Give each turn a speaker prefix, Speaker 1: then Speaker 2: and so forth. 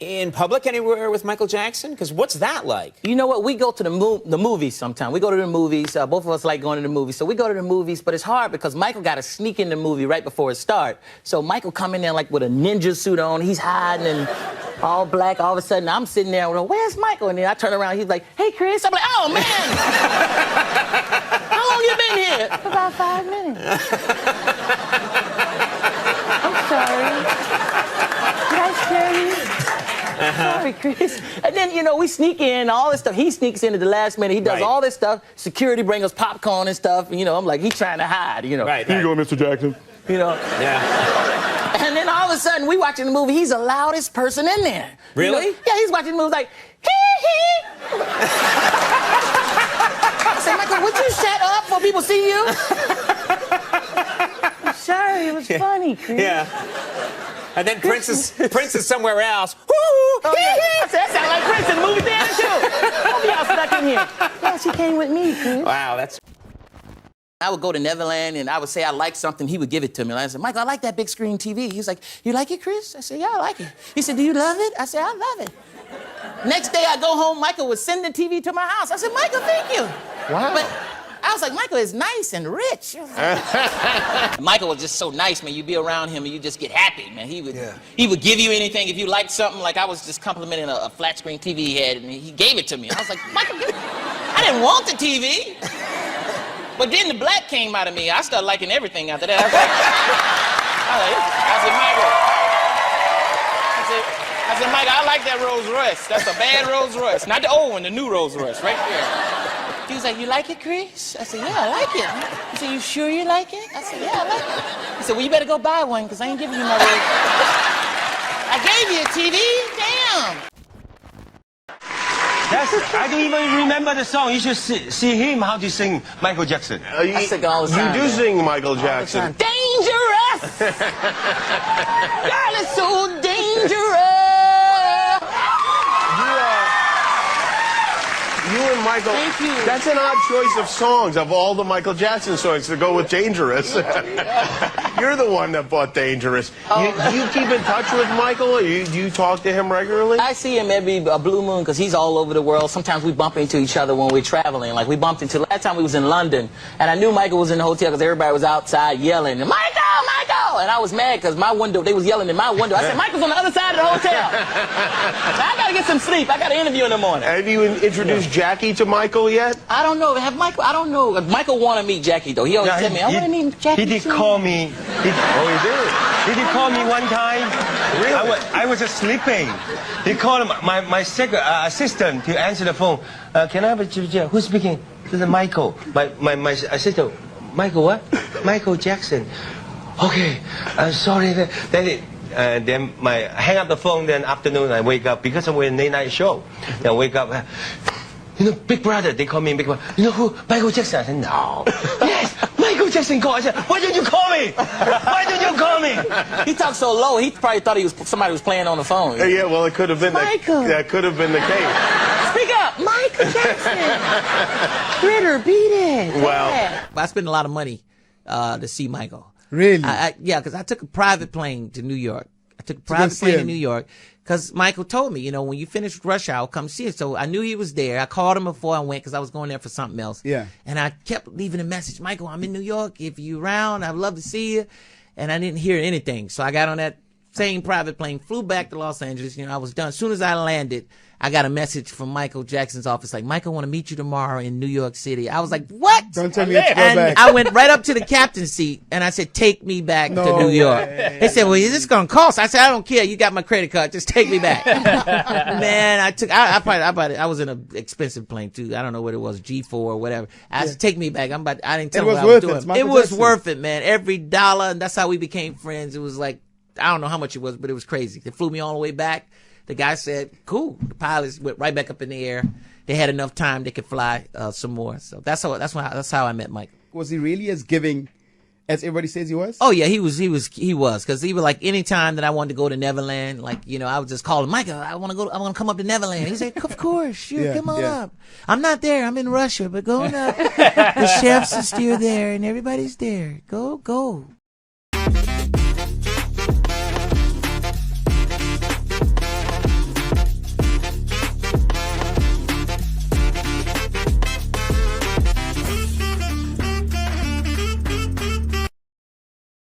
Speaker 1: in public anywhere with Michael Jackson? Because what's that like?
Speaker 2: You know what? We go to the movies sometimes. We go to the movies. Both of us like going to the movies. So we go to the movies, but it's hard because Michael got to sneak in the movie right before it starts. So Michael come in there like with a ninja suit on. He's hiding and all black. All of a sudden, I'm sitting there with, where's Michael? And then I turn around. He's like, hey, Chris. I'm like, oh, man. How long you been here? About 5 minutes. I'm sorry. Did I scare you? Sorry, Chris. And then, you know, we sneak in, all this stuff. He sneaks in at the last minute. He does all this stuff. Security bring us popcorn and stuff. You know, I'm like, he's trying to hide, you know.
Speaker 1: Here
Speaker 3: you go, Mr. Jackson.
Speaker 2: You know?
Speaker 1: Yeah.
Speaker 2: And then all of a sudden, we watching the movie. He's the loudest person in there.
Speaker 1: Really?
Speaker 2: You know? Yeah, he's watching the movie like, hee. I said, Michael, would you shut up before people see you? I'm sorry, it was funny, Chris.
Speaker 1: Yeah. And then Prince is somewhere else.
Speaker 2: Oh, yeah. That sounds like Prince in the movie theater, too. Both of y'all stuck in here. Yes, he came with me, Chris.
Speaker 1: Wow, that's...
Speaker 2: I would go to Neverland, and I would say I like something. He would give it to me. And I said, Michael, I like that big screen TV. He was like, you like it, Chris? I said, yeah, I like it. He said, do you love it? I said, I love it. Next day, I go home, Michael would send the TV to my house. I said, Michael, thank you.
Speaker 3: Wow.
Speaker 2: But I was like, Michael is nice and rich. Michael was just so nice, man. You'd be around him and you just get happy, man. He would give you anything if you liked something. Like I was just complimenting a flat screen TV he had, and he gave it to me. I was like, Michael, I didn't want the TV. But then the black came out of me. I started liking everything after that. I said, Michael, I like that Rolls Royce. That's a bad Rolls Royce. Not the old one, the new Rolls Royce, right there. He was like, you like it, Chris? I said, yeah, I like it. He said, you sure you like it? I said, yeah, I like it. He said, well, you better go buy one, because I ain't giving you my Rolls. I gave you a TV? Damn.
Speaker 4: I don't even remember the song. You should see him how to sing Michael Jackson.
Speaker 2: I sing all the time.
Speaker 3: You do sing Michael Jackson.
Speaker 2: Dangerous! God, it's so dangerous!
Speaker 3: You and Michael,
Speaker 2: Thank you.
Speaker 3: That's an odd choice of songs, of all the Michael Jackson songs, to go with Dangerous. You're the one that bought Dangerous. Do you keep in touch with Michael? Do you talk to him regularly?
Speaker 2: I see him every blue moon because he's all over the world. Sometimes we bump into each other when we're traveling. Like we bumped into, last time we was in London, and I knew Michael was in the hotel because everybody was outside yelling, Michael, Michael! And I was mad because my window, they was yelling in my window. I said, Michael's on the other side of the hotel. I got to get some sleep. I got an interview in the morning.
Speaker 3: Have you introduced Jackie to Michael yet?
Speaker 2: I don't know. I don't know. Michael wanted to meet Jackie, though. He always said me, I want to meet Jackie.
Speaker 4: He did call me.
Speaker 3: He did?
Speaker 4: He did call me one time.
Speaker 3: Really?
Speaker 4: I was just sleeping. He called my assistant to answer the phone. Can I have a... Who's speaking? This is Michael. My assistant. Michael what? Michael Jackson. Okay. Sorry. Then I hang up the phone. Then afternoon I wake up because we're in late night show. Then I wake up. You know, Big Brother. They call me Big Brother. You know who? Michael Jackson. I said no. Yes, Michael Jackson called. I said, why didn't you call me? Why didn't you call me?
Speaker 2: He talked so low. He probably thought somebody was playing on the phone.
Speaker 3: Yeah. Well, it could have been
Speaker 2: Michael.
Speaker 3: That could have been the case.
Speaker 2: Speak up, Michael Jackson. Ritter, beat it.
Speaker 3: Well,
Speaker 2: I spent a lot of money to see Michael.
Speaker 5: Really?
Speaker 2: Yeah, because I took a private plane to New York. I took a private plane to New York because Michael told me, you know, when you finish Rush Hour, come see it. So I knew he was there. I called him before I went because I was going there for something else.
Speaker 5: Yeah.
Speaker 2: And I kept leaving a message, Michael, I'm in New York. If you're around, I'd love to see you. And I didn't hear anything. So I got on that same private plane, flew back to Los Angeles. You know, I was done. As soon as I landed, I got a message from Michael Jackson's office like, Michael, I want to meet you tomorrow in New York City. I was like, what?
Speaker 5: Don't tell me you have to go
Speaker 2: and
Speaker 5: back.
Speaker 2: I went right up to the captain's seat and I said, take me back to New York. They said, well, is this going to cost? I said, I don't care. You got my credit card. Just take me back. Man, I was in an expensive plane too. I don't know what it was, G4 or whatever. I said, take me back. I didn't tell him what I was doing. It was worth it, man. Every dollar. And that's how we became friends. It was like, I don't know how much it was, but it was crazy. They flew me all the way back. The guy said, cool. The pilots went right back up in the air. They had enough time they could fly some more. So that's how I met Mike.
Speaker 5: Was he really as giving as everybody says he was?
Speaker 2: Oh yeah, he was because he was like any time that I wanted to go to Neverland, like, you know, I would just call him, Michael, I want to come up to Neverland. He said, of course, sure, come on up. I'm not there, I'm in Russia, but going up. The chefs are still there and everybody's there. Go.